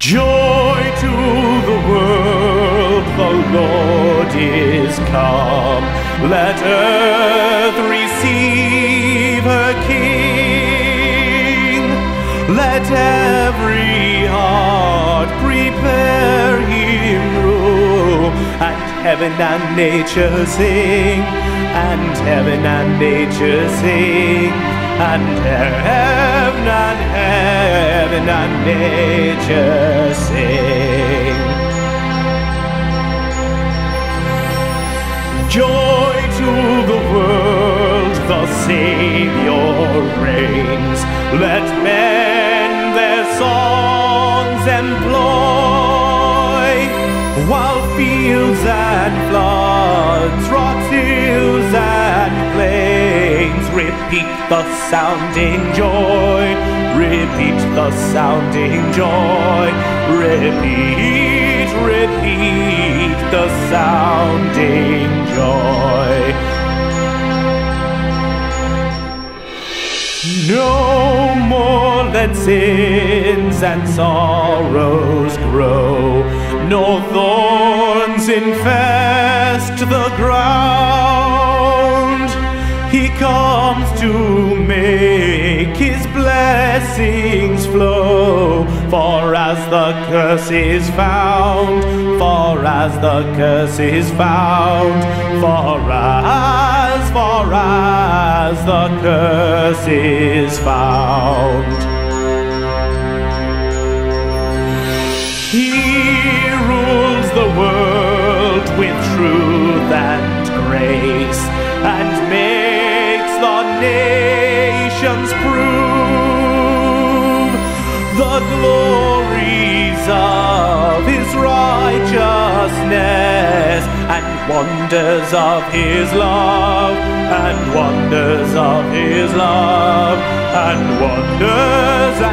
Joy to the world, the Lord is come. Let earth receive her King. Let every heart prepare him room. And heaven and nature sing, and heaven and nature sing, and heaven and nature sing. Joy to the world, the Savior reigns. Let men their songs employ, while fields and floods, rocks, hills and plains repeat the sounding joy, repeat the sounding joy, repeat, repeat the sounding joy. No more let sins and sorrows grow, nor thorns infest the ground. He comes to make his blessings flow, for as the curse is found, for as the curse is found, for as the curse is found. He rules the world with truth and grace, and makes the nations prove the glories of his righteousness, and wonders of his love, and wonders of his love, and wonders of